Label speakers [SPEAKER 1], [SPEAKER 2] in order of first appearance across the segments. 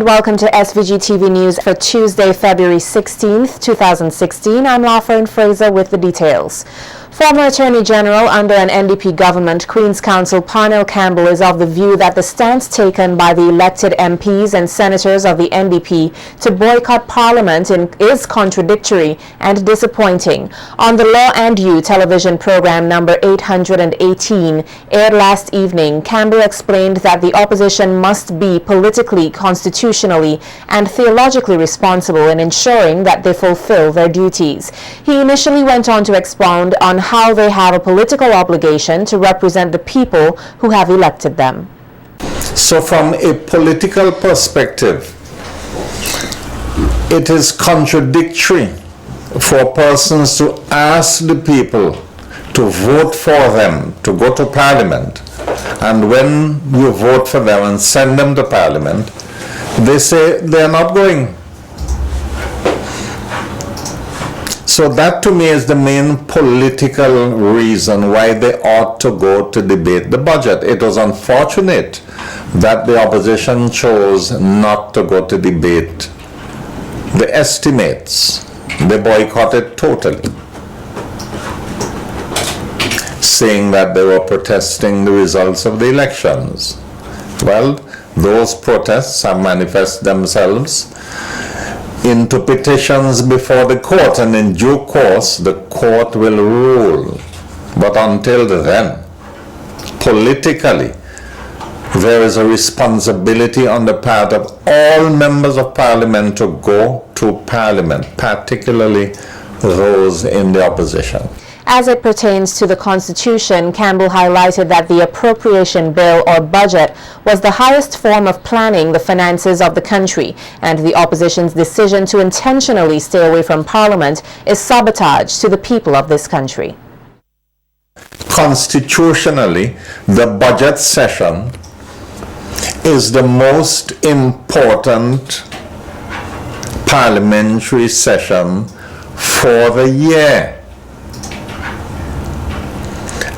[SPEAKER 1] Welcome to SVG-TV News for Tuesday, February 16th, 2016. I'm FRASER with the details. Former Attorney General under an NDP government, Queen's Counsel Parnell Campbell, is of the view that the stance taken by the elected MPs and senators of the NDP to boycott Parliament is contradictory and disappointing. On the Law and You television program number 818, aired last evening, Campbell explained that the opposition must be politically, constitutionally, and theologically responsible in ensuring that they fulfill their duties. He initially went on to expound on how they have a political obligation to represent the people who have elected them.
[SPEAKER 2] So from a political perspective, it is contradictory for persons to ask the people to vote for them to go to Parliament, and when you vote for them and send them to Parliament, they say they're not going. So that to me is the main political reason why they ought to go to debate the budget. It was unfortunate that the opposition chose not to go to debate the estimates. They boycotted totally, saying that they were protesting the results of the elections. Well, those protests have manifested themselves into petitions before the court, and in due course the court will rule. But until then, politically, there is a responsibility on the part of all members of Parliament to go to Parliament, particularly those in the opposition.
[SPEAKER 1] As it pertains to the Constitution, Campbell highlighted that the appropriation bill or budget was the highest form of planning the finances of the country, and the opposition's decision to intentionally stay away from Parliament is sabotage to the people of this country.
[SPEAKER 2] Constitutionally, the budget session is the most important parliamentary session for the year.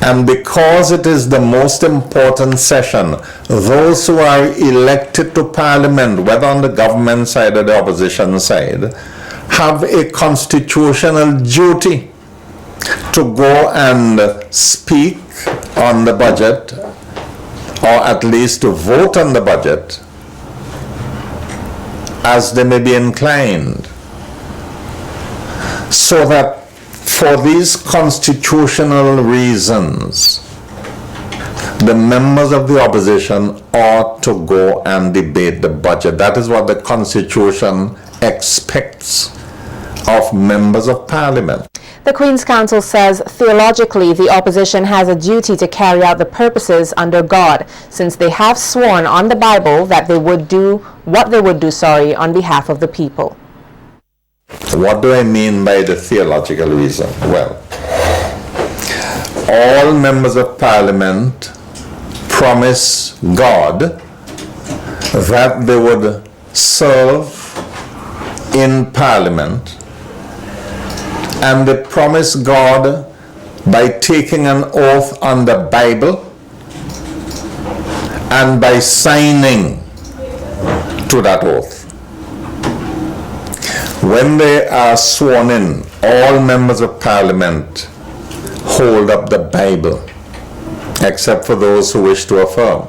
[SPEAKER 2] And because it is the most important session, those who are elected to Parliament, whether on the government side or the opposition side, have a constitutional duty to go and speak on the budget, or at least to vote on the budget, as they may be inclined. So that for these constitutional reasons, the members of the opposition ought to go and debate the budget. That is what the Constitution expects of members of Parliament.
[SPEAKER 1] The Queen's Counsel says theologically the opposition has a duty to carry out the purposes under God, since they have sworn on the Bible that they would do what they would do, on behalf of the people.
[SPEAKER 2] What do I mean by the theological reason? Well, all members of Parliament promise God that they would serve in Parliament, and they promise God by taking an oath on the Bible and by signing to that oath. When they are sworn in, all members of Parliament hold up the Bible, except for those who wish to affirm.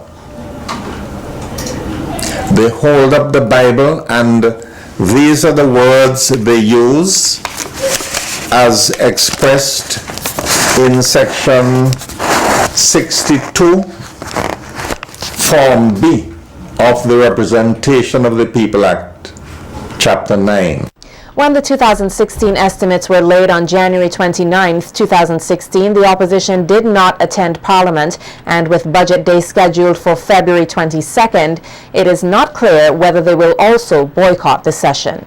[SPEAKER 2] They hold up the Bible, and these are the words they use as expressed in section 62, form B of the Representation of the People Act, chapter 9.
[SPEAKER 1] When the 2016 estimates were laid on January 29, 2016, the opposition did not attend Parliament, and with Budget Day scheduled for February 22nd, it is not clear whether they will also boycott the session.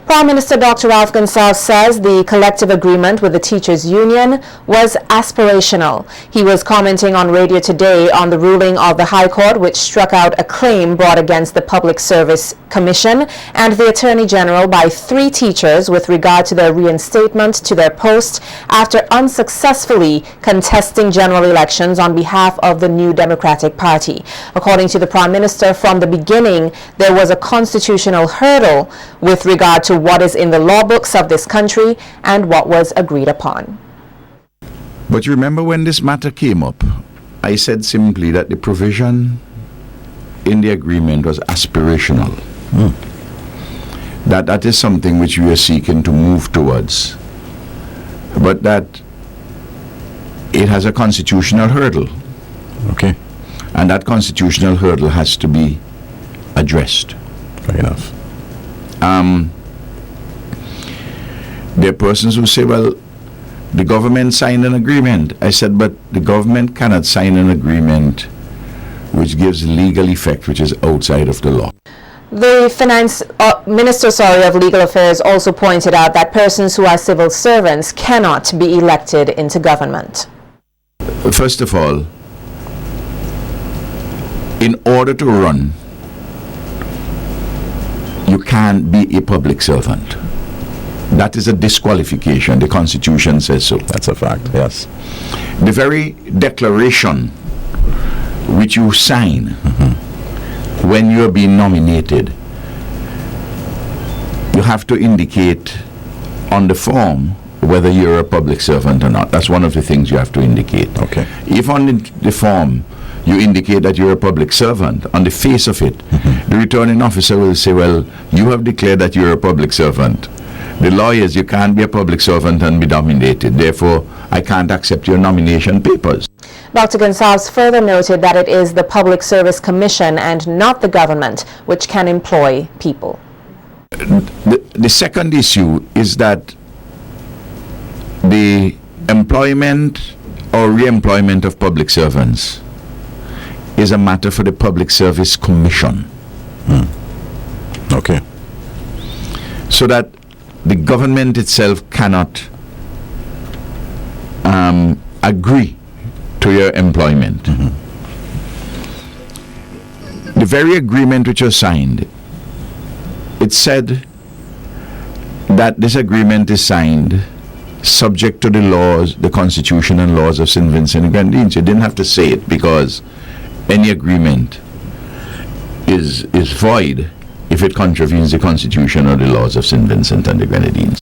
[SPEAKER 1] Prime Minister Dr. Ralph Gonsalves says the collective agreement with the teachers' union was aspirational. He was commenting on Radio Today on the ruling of the High Court, which struck out a claim brought against the Public Service Commission and the Attorney General by 3 teachers with regard to their reinstatement to their post after unsuccessfully contesting general elections on behalf of the New Democratic Party. According to the Prime Minister, from the beginning, there was a constitutional hurdle with regard to what is in the law books of this country and what was agreed upon.
[SPEAKER 3] But you remember when this matter came up, I said simply that the provision in the agreement was aspirational. That is something which we are seeking to move towards, but that it has a constitutional hurdle.
[SPEAKER 4] Okay.
[SPEAKER 3] And that constitutional hurdle has to be addressed.
[SPEAKER 4] Fair enough.
[SPEAKER 3] There are persons who say, well, the government signed an agreement. I said, but the government cannot sign an agreement which gives legal effect, which is outside of the law.
[SPEAKER 1] The Minister of Legal Affairs also pointed out that persons who are civil servants cannot be elected into government.
[SPEAKER 3] First of all, in order to run, you can't be a public servant. That is a disqualification. The Constitution says so.
[SPEAKER 4] That's a fact, yes.
[SPEAKER 3] The very declaration which you sign when you are being nominated, you have to indicate on the form whether you're a public servant or not. That's one of the things you have to indicate.
[SPEAKER 4] Okay.
[SPEAKER 3] If on the form you indicate that you're a public servant, on the face of it, the returning officer will say, well, you have declared that you're a public servant. The law is you can't be a public servant and be nominated. Therefore, I can't accept your nomination papers.
[SPEAKER 1] Dr. Gonsalves further noted that it is the Public Service Commission and not the government which can employ people.
[SPEAKER 3] The second issue is that the employment or re-employment of public servants is a matter for the Public Service Commission.
[SPEAKER 4] Okay.
[SPEAKER 3] So that the government itself cannot agree to your employment. The very agreement which was signed, it said that this agreement is signed subject to the laws, the Constitution and laws of St. Vincent and Grenadines. You didn't have to say it because any agreement is void if it contravenes the Constitution or the laws of St. Vincent and the Grenadines.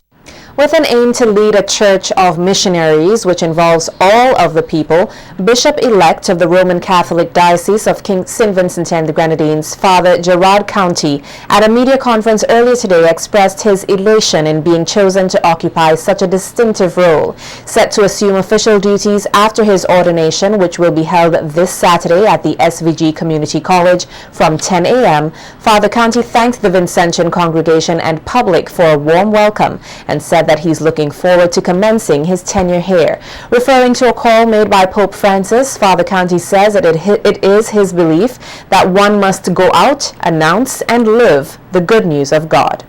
[SPEAKER 1] With an aim to lead a church of missionaries which involves all of the people, Bishop-elect of the Roman Catholic Diocese of St. Vincent and the Grenadines, Father Gerard County, at a media conference earlier today expressed his elation in being chosen to occupy such a distinctive role. Set to assume official duties after his ordination, which will be held this Saturday at the SVG Community College from 10 a.m., Father County thanked the Vincentian congregation and public for a warm welcome and said that he's looking forward to commencing his tenure here. Referring to a call made by Pope Francis, Father County says that it is his belief that one must go out, announce, and live the good news of God.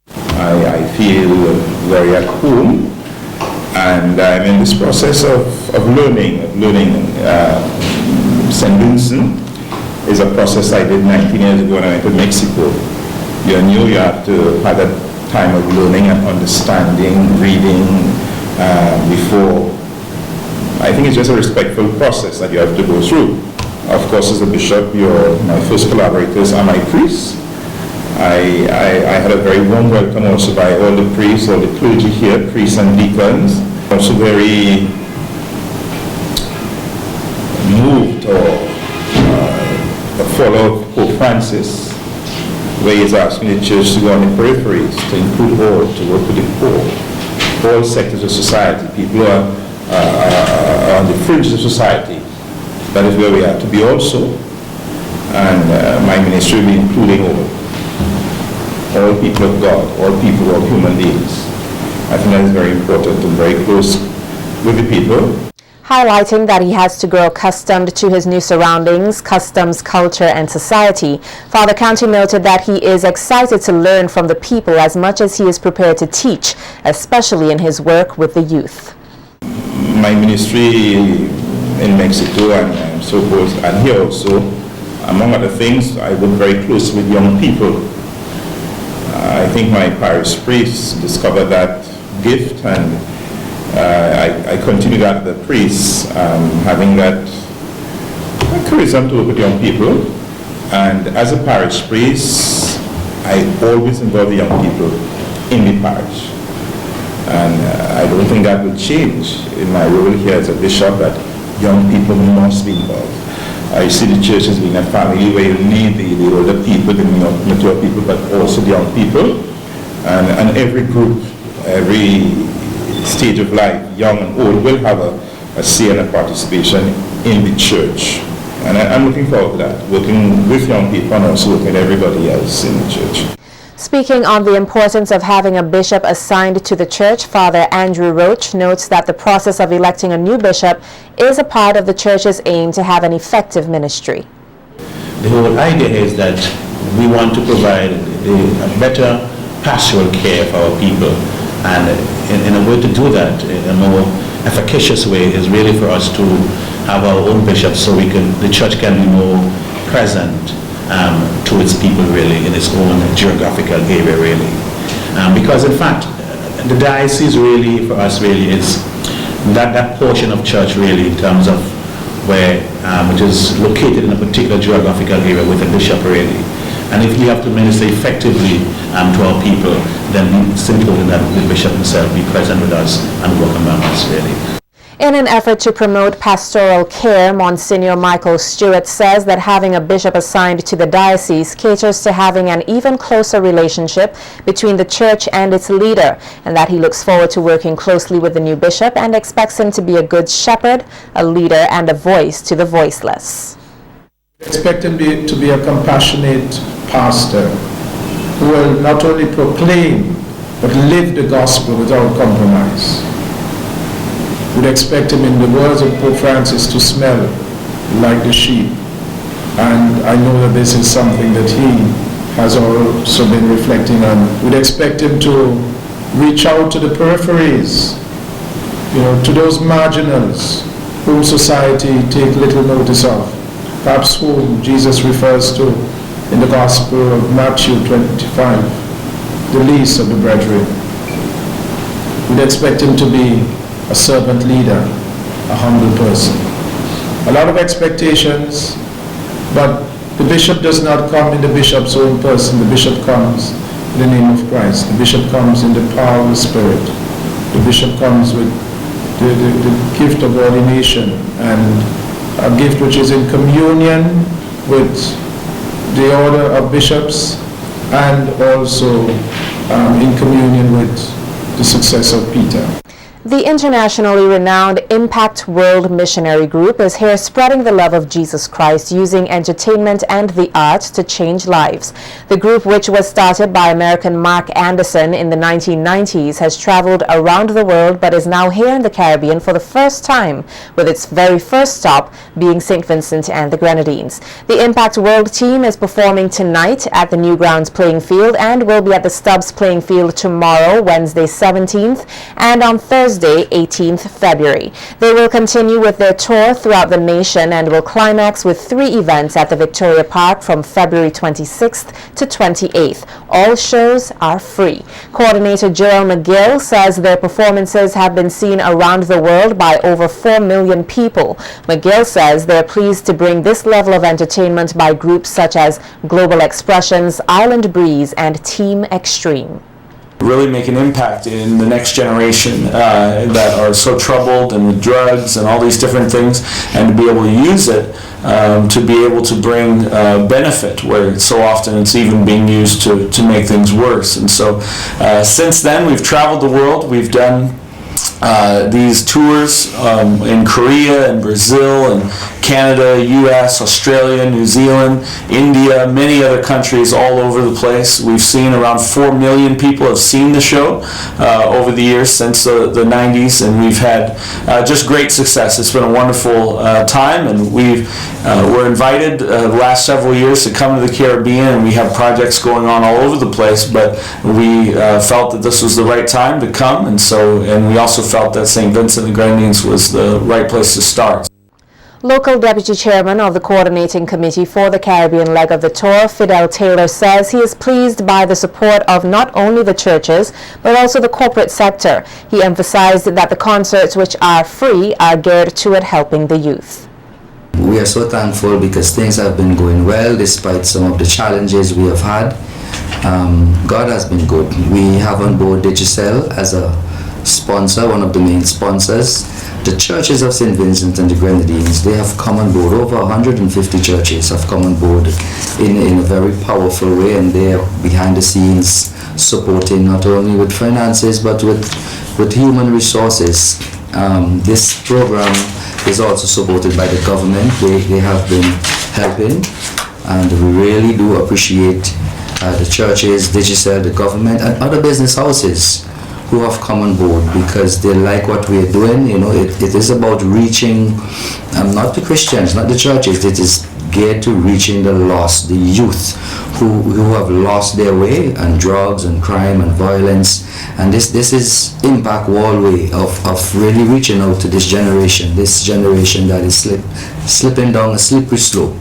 [SPEAKER 5] I feel very at home, and I'm in this process of learning. St. Vincent is a process I did 19 years ago when I went to Mexico. You knew you have to have a time of learning and understanding, reading before. I think it's just a respectful process that you have to go through. Of course, as a bishop, my first collaborators are my priests. I had a very warm welcome also by all the priests, all the clergy here, priests and deacons. Also very moved or follow Pope Francis, where he's asking the church to go on the peripheries, to include all, to work with the poor, all sectors of society. People who are on the fringes of society. That is where we have to be also. And my ministry will be including all people of God, all people, all human beings. I think that is very important and very close with the people.
[SPEAKER 1] Highlighting that he has to grow accustomed to his new surroundings, customs, culture, and society, Father County noted that he is excited to learn from the people as much as he is prepared to teach, especially in his work with the youth.
[SPEAKER 5] My ministry in Mexico and so forth, and here also, among other things, I work very close with young people. I think my parish priest discovered that gift, and I continue that the priests, having that charisma to work with young people. And as a parish priest, I always involve the young people in the parish. And I don't think that will change in my role here as a bishop, that young people must be involved. I see the church as being a family where you need the older people, the mature people, but also the young people. And every group, every stage of life, young and old, will have a say and a participation in the church. And I'm looking forward to that, working with young people and also working with everybody else in the church.
[SPEAKER 1] Speaking on the importance of having a bishop assigned to the church, Father Andrew Roache notes that the process of electing a new bishop is a part of the church's aim to have an effective ministry.
[SPEAKER 6] The whole idea is that we want to provide a better pastoral care for our people, and in a way to do that in a more efficacious way is really for us to have our own bishops, so the church can be more present to its people, really, in its own geographical area, really. Because in fact, the diocese really, for us, really, is that portion of church, really, in terms of where it is located in a particular geographical area with a bishop, really. And if we have to minister effectively to our people, then it's important that the bishop himself be present with us and work among us, really.
[SPEAKER 1] In an effort to promote pastoral care, Monsignor Michael Stewart says that having a bishop assigned to the diocese caters to having an even closer relationship between the church and its leader, and that he looks forward to working closely with the new bishop and expects him to be a good shepherd, a leader, and a voice to the voiceless.
[SPEAKER 7] Expect him to be a compassionate pastor who will not only proclaim but live the gospel without compromise. Would expect him, in the words of Pope Francis, to smell like the sheep. And I know that this is something that he has also been reflecting on. Would expect him to reach out to the peripheries, to those marginals whom society take little notice of, perhaps whom Jesus refers to in the Gospel of Matthew 25, the least of the brethren. Would expect him to be a servant leader, a humble person. A lot of expectations, but the bishop does not come in the bishop's own person. The bishop comes in the name of Christ. The bishop comes in the power of the Spirit. The bishop comes with the gift of ordination, and a gift which is in communion with the order of bishops, and also in communion with the successor of Peter.
[SPEAKER 1] The internationally renowned Impact World Missionary Group is here spreading the love of Jesus Christ using entertainment and the arts to change lives. The group, which was started by American Mark Anderson in the 1990s, has traveled around the world but is now here in the Caribbean for the first time, with its very first stop being St. Vincent and the Grenadines. The Impact World team is performing tonight at the Newgrounds playing field and will be at the Stubbs playing field tomorrow, Wednesday 17th, and on Thursday 18th February. They will continue with their tour throughout the nation and will climax with 3 events at the Victoria Park from February 26th to 28th. All shows are free. Coordinator Gerard McGill says their performances have been seen around the world by over 4 million people. McGill says they're pleased to bring this level of entertainment by groups such as Global Expressions, Island Breeze, and Team Extreme.
[SPEAKER 8] Really make an impact in the next generation that are so troubled and with drugs and all these different things, and to be able to use it to be able to bring benefit where so often it's even being used to make things worse. And so since then we've traveled the world, we've done these tours in Korea and Brazil and Canada, US, Australia, New Zealand, India, many other countries all over the place. We've seen around 4 million people have seen the show over the years since the 90s, and we've had just great success. It's been a wonderful time, and we're invited the last several years to come to the Caribbean, and we have projects going on all over the place, but we felt that this was the right time to come, and we also felt that St. Vincent and the Grenadines was the right place to start.
[SPEAKER 1] Local Deputy Chairman of the Coordinating Committee for the Caribbean leg of the tour, Fidel Taylor, says he is pleased by the support of not only the churches, but also the corporate sector. He emphasized that the concerts, which are free, are geared toward helping the youth.
[SPEAKER 9] We are so thankful because things have been going well despite some of the challenges we have had. God has been good. We have on board Digicel as a sponsor, one of the main sponsors. The churches of St. Vincent and the Grenadines, they have come on board. Over 150 churches have come on board in a very powerful way, and they are behind the scenes supporting not only with finances but with human resources. This program is also supported by the government. They have been helping, and we really do appreciate the churches, Digicel, the government, and other business houses who have come on board because they like what we are doing. You know, it is about reaching not the Christians, not the churches. It is geared to reaching the lost, the youth who have lost their way, and drugs and crime and violence. And this is Impact Wall way of really reaching out to this generation that is slipping down a slippery slope.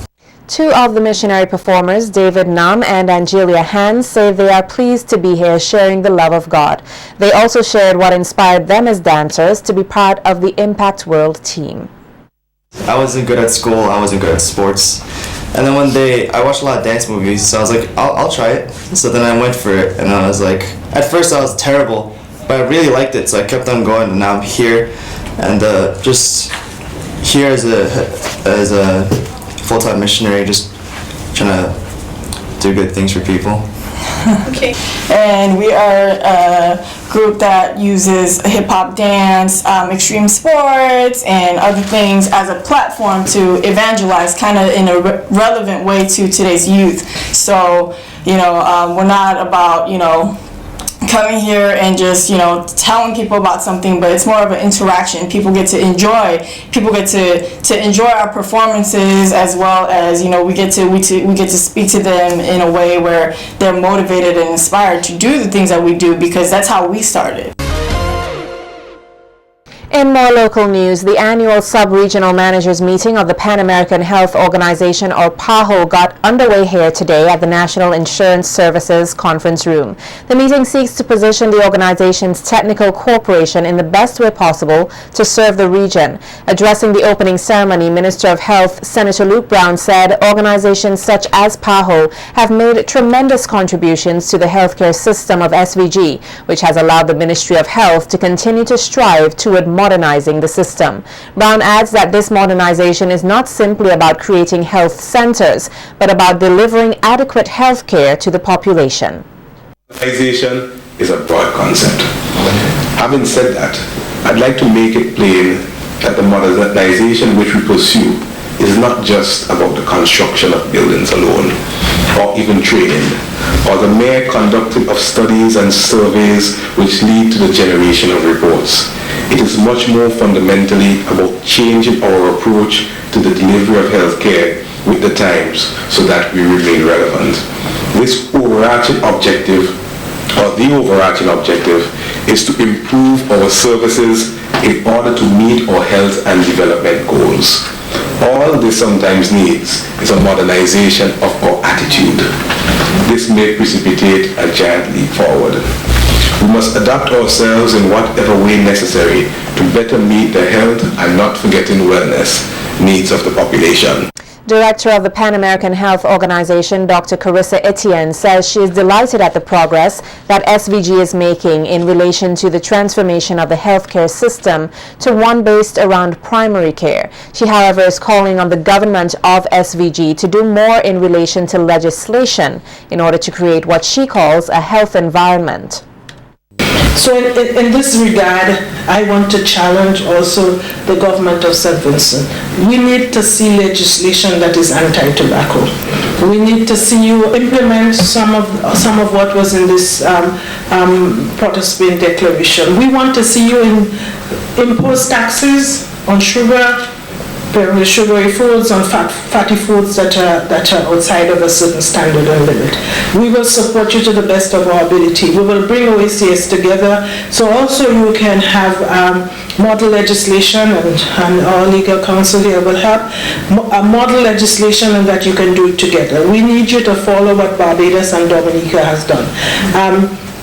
[SPEAKER 1] Two of the missionary performers, David Nam and Angelia Hans, say they are pleased to be here sharing the love of God. They also shared what inspired them as dancers to be part of the Impact World team.
[SPEAKER 10] I wasn't good at school, I wasn't good at sports. And then one day, I watched a lot of dance movies, so I was like, I'll try it. So then I went for it, and I was like, at first I was terrible, but I really liked it, so I kept on going, and now I'm here. And just here as a full-time missionary, just trying to do good things for people.
[SPEAKER 11] Okay. And we are a group that uses hip-hop dance, extreme sports, and other things as a platform to evangelize kind of in a relevant way to today's youth. So, we're not about, coming here and just telling people about something, but it's more of an interaction. People get to enjoy our performances, as well as we get to speak to them in a way where they're motivated and inspired to do the things that we do, because that's how we started.
[SPEAKER 1] In more local news, the annual sub-regional managers meeting of the Pan American Health Organization, or PAHO, got underway here today at the National Insurance Services Conference Room. The meeting seeks to position the organization's technical cooperation in the best way possible to serve the region. Addressing the opening ceremony, Minister of Health Senator Luke Browne said organizations such as PAHO have made tremendous contributions to the healthcare system of SVG, which has allowed the Ministry of Health to continue to strive toward modernizing the system. Browne adds that this modernization is not simply about creating health centers, but about delivering adequate health care to the population.
[SPEAKER 5] Modernization is a broad concept. Having said that, I'd like to make it plain that the modernization which we pursue is not just about the construction of buildings alone, or even training, or the mere conducting of studies and surveys which lead to the generation of reports. It is much more fundamentally about changing our approach to the delivery of healthcare with the times so that we remain relevant. This overarching objective, or the overarching objective, is to improve our services in order to meet our health and development goals. All this sometimes needs is a modernization of our attitude. This may precipitate a giant leap forward. We must adapt ourselves in whatever way necessary to better meet the health and not forgetting wellness needs of the population.
[SPEAKER 1] Director of the Pan American Health Organization, Dr. Carissa Etienne, says she is delighted at the progress that SVG is making in relation to the transformation of the healthcare system to one based around primary care. She, however, is calling on the government of SVG to do more in relation to legislation in order to create what she calls a health environment.
[SPEAKER 7] So in this regard, I want to challenge also the government of St. Vincent. We need to see legislation that is anti-tobacco. We need to see you implement some of what was in this Port of Spain declaration. We want to see you impose taxes on sugar, sugary foods, on fatty foods that are outside of a certain standard and limit. We will support you to the best of our ability. We will bring OACS together, so also you can have model legislation, and our legal counsel here will help, a model legislation, and that you can do it together. We need you to follow what Barbados and Dominica has done.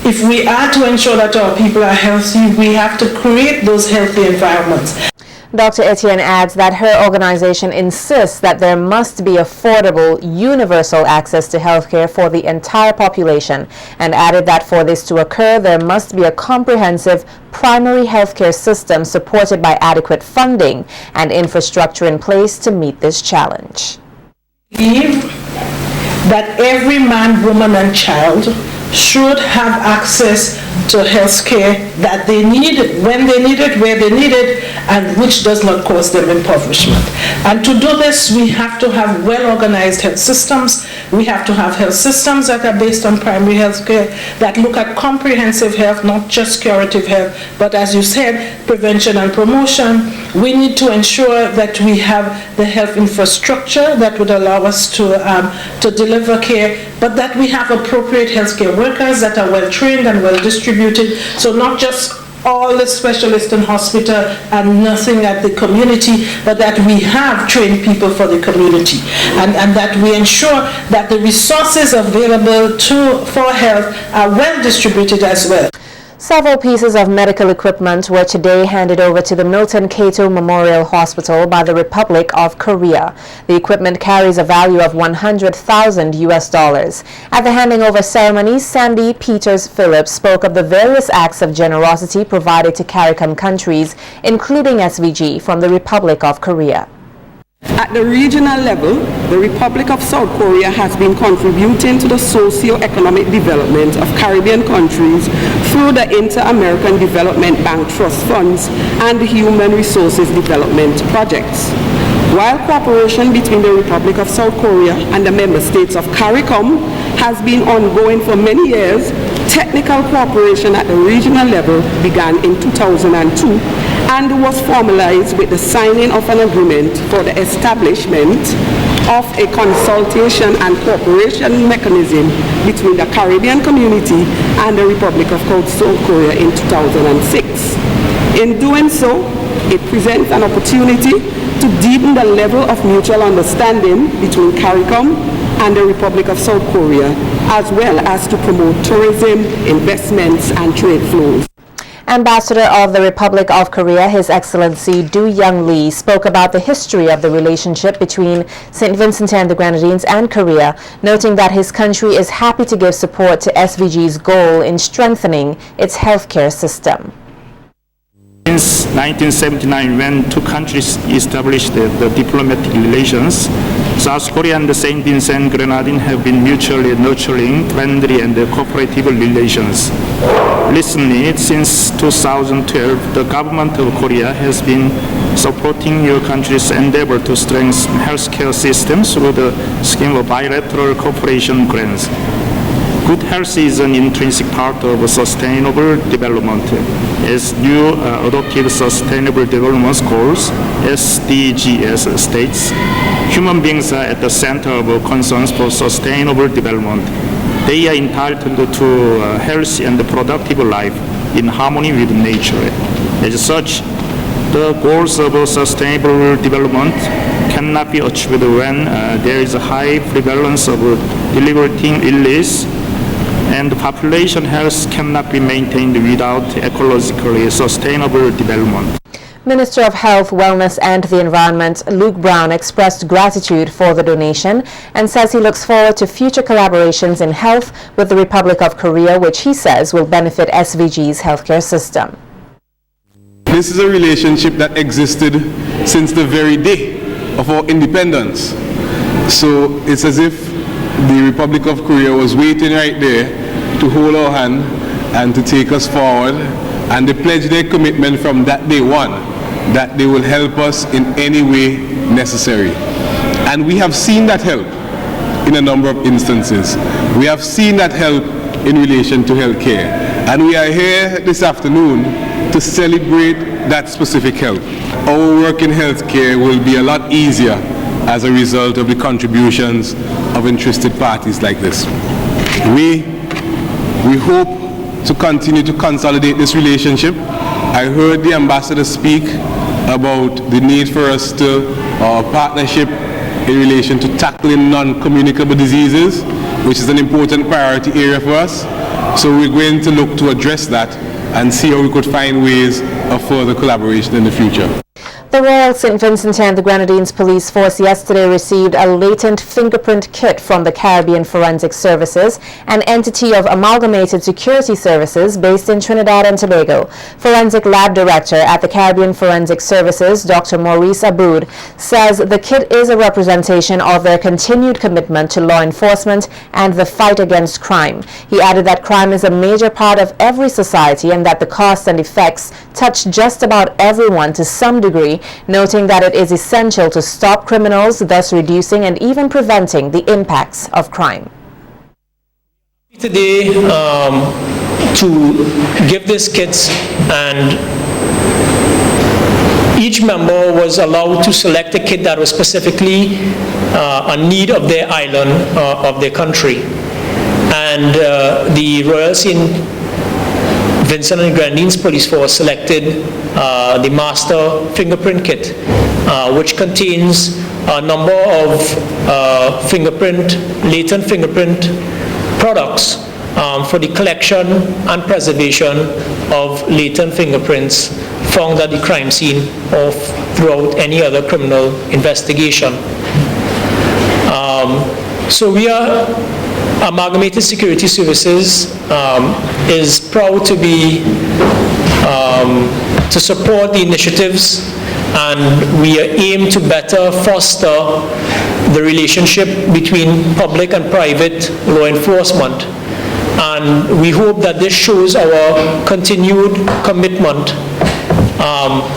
[SPEAKER 7] If we are to ensure that our people are healthy, we have to create those healthy environments.
[SPEAKER 1] Dr. Etienne adds that her organization insists that there must be affordable, universal access to healthcare for the entire population, and added that for this to occur, there must be a comprehensive primary healthcare system supported by adequate funding and infrastructure in place to meet this challenge.
[SPEAKER 7] That every man, woman, and child should have access to health care that they need, when they need it, where they need it, and which does not cause them impoverishment. And to do this, we have to have well-organized health systems. We have to have health systems that are based on primary health care, that look at comprehensive health, not just curative health, but as you said, prevention and promotion. We need to ensure that we have the health infrastructure that would allow us to deliver care, but that we have appropriate healthcare workers that are well-trained and well-distributed, so not just all the specialists in hospital and nothing at the community, but that we have trained people for the community, and that we ensure that the resources available for health are well distributed as well.
[SPEAKER 1] Several pieces of medical equipment were today handed over to the Milton Cato Memorial Hospital by the Republic of Korea. The equipment carries a value of $100,000. At the handing over ceremony, Sandy Peters Phillips spoke of the various acts of generosity provided to CARICOM countries, including SVG, from the Republic of Korea.
[SPEAKER 12] At the regional level, the Republic of South Korea has been contributing to the socio-economic development of Caribbean countries through the Inter-American Development Bank Trust Funds and the Human Resources Development Projects. While cooperation between the Republic of South Korea and the member states of CARICOM has been ongoing for many years, technical cooperation at the regional level began in 2002 and was formalized with the signing of an agreement for the establishment of a consultation and cooperation mechanism between the Caribbean community and the Republic of South Korea in 2006. In doing so, it presents an opportunity to deepen the level of mutual understanding between CARICOM and the Republic of South Korea, as well as to promote tourism, investments, and trade flows.
[SPEAKER 1] Ambassador of the Republic of Korea, His Excellency Du Young Lee, spoke about the history of the relationship between St. Vincent and the Grenadines and Korea, noting that his country is happy to give support to SVG's goal in strengthening its healthcare system.
[SPEAKER 13] Since 1979, when two countries established the diplomatic relations, South Korea and St. Vincent and Grenadines have been mutually nurturing, friendly, and cooperative relations. Recently, since 2012, the government of Korea has been supporting your country's endeavor to strengthen healthcare systems through the scheme of bilateral cooperation grants. Good health is an intrinsic part of sustainable development. As new adopted Sustainable Development Goals, SDGs states, human beings are at the center of concerns for sustainable development. They are entitled to a healthy and productive life in harmony with nature. As such, the goals of sustainable development cannot be achieved when there is a high prevalence of debilitating illness, and population health cannot be maintained without ecologically sustainable development.
[SPEAKER 1] Minister of Health, Wellness and the Environment, Luke Browne, expressed gratitude for the donation and says he looks forward to future collaborations in health with the Republic of Korea, which he says will benefit SVG's healthcare system.
[SPEAKER 14] This is a relationship that existed since the very day of our independence. So it's as if the Republic of Korea was waiting right there to hold our hand and to take us forward, and they pledge their commitment from that day one that they will help us in any way necessary. And we have seen that help in a number of instances. We have seen that help in relation to healthcare. And we are here this afternoon to celebrate that specific help. Our work in healthcare will be a lot easier as a result of the contributions of interested parties like this. We hope to continue to consolidate this relationship. I heard the ambassador speak about the need for us to partnership in relation to tackling non-communicable diseases, which is an important priority area for us. So we're going to look to address that and see how we could find ways of further collaboration in the future.
[SPEAKER 1] The Royal St. Vincent and the Grenadines Police Force yesterday received a latent fingerprint kit from the Caribbean Forensic Services, an entity of Amalgamated Security Services based in Trinidad and Tobago. Forensic Lab Director at the Caribbean Forensic Services, Dr. Maurice Aboud, says the kit is a representation of their continued commitment to law enforcement and the fight against crime. He added that crime is a major part of every society and that the costs and effects touch just about everyone to some degree, noting that it is essential to stop criminals, thus reducing and even preventing the impacts of crime.
[SPEAKER 15] Today, to give this kits, and each member was allowed to select a kit that was specifically a need of their island, of their country. And the Royal St. Vincent and Grenadines Police Force selected the Master Fingerprint Kit, which contains a number of latent fingerprint products for the collection and preservation of latent fingerprints found at the crime scene or throughout any other criminal investigation. So we are Amalgamated Security Services is proud to be to support the initiatives, and we aim to better foster the relationship between public and private law enforcement. And we hope that this shows our continued commitment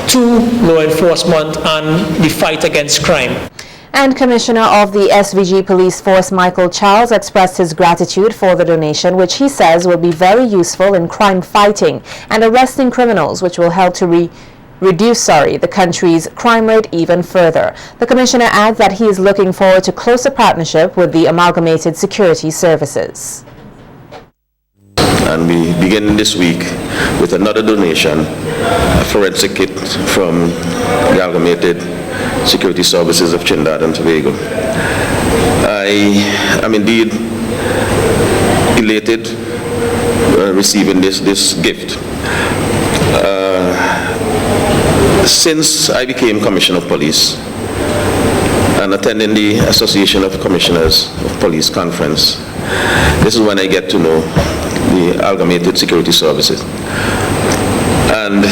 [SPEAKER 15] to law enforcement and the fight against crime.
[SPEAKER 1] And Commissioner of the SVG Police Force, Michael Charles, expressed his gratitude for the donation, which he says will be very useful in crime fighting and arresting criminals, which will help to reduce the country's crime rate even further. The Commissioner adds that he is looking forward to closer partnership with the Amalgamated Security Services.
[SPEAKER 16] And we begin this week with another donation, a forensic kit from the Amalgamated Security Services of Trinidad and Tobago. I am indeed elated receiving this gift. Since I became Commissioner of Police and attending the Association of Commissioners of Police conference, this is when I get to know the Amalgamated Security Services. And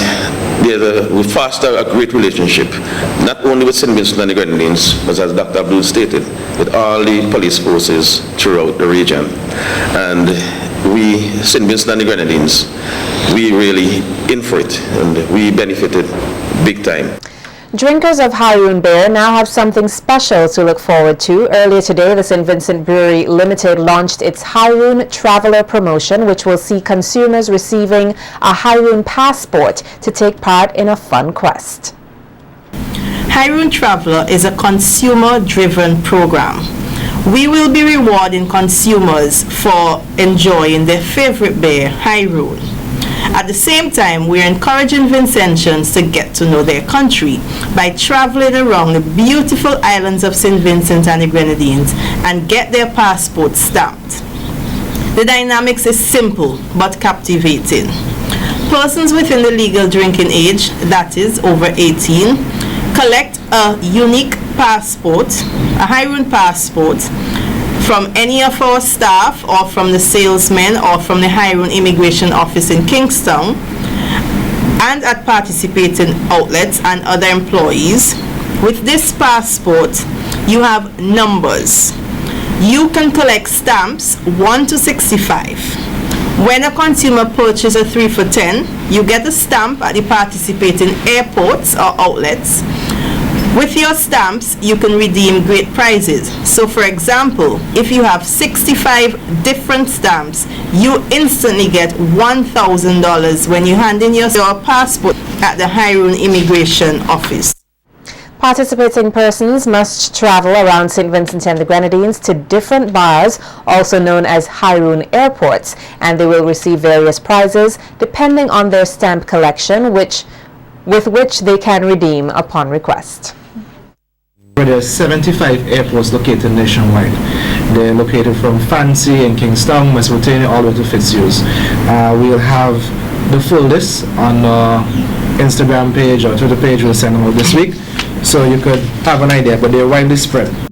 [SPEAKER 16] we foster a great relationship, not only with St. Vincent and the Grenadines, but as Dr. Abdul stated, with all the police forces throughout the region. And we, St. Vincent and the Grenadines, we really in for it, and we benefited big time.
[SPEAKER 1] Drinkers of Highroon Beer now have something special to look forward to. Earlier today, the St. Vincent Brewery Limited launched its Highroon Traveler promotion, which will see consumers receiving a Highroon passport to take part in a fun quest.
[SPEAKER 11] Highroon Traveler is a consumer-driven program. We will be rewarding consumers for enjoying their favorite beer, Highroon. At the same time, we're encouraging Vincentians to get to know their country by traveling around the beautiful islands of St. Vincent and the Grenadines and get their passports stamped. The dynamics is simple but captivating. Persons within the legal drinking age, that is over 18, collect a unique passport, a Highroon passport, from any of our staff or from the salesmen or from the Highroon Immigration Office in Kingston and at participating outlets and other employees. With this passport, you have numbers. You can collect stamps 1 to 65.
[SPEAKER 17] When a consumer purchases a 3 for $10, you get a stamp at the participating airports or outlets. With your stamps, you can redeem great prizes. So for example, if you have 65 different stamps, you instantly get $1,000 when you hand in your passport at the Hyrule Immigration Office.
[SPEAKER 1] Participating persons must travel around St. Vincent and the Grenadines to different bars, also known as Hyrule airports, and they will receive various prizes depending on their stamp collection, with which they can redeem upon request.
[SPEAKER 18] There are 75 airports located nationwide. They're located from Fancy and Kingstown, Mesopotamia, all the way to Fitzhugh. We'll have the full list on our Instagram page or Twitter page. We'll send them out this week, so you could have an idea, but they're widely spread.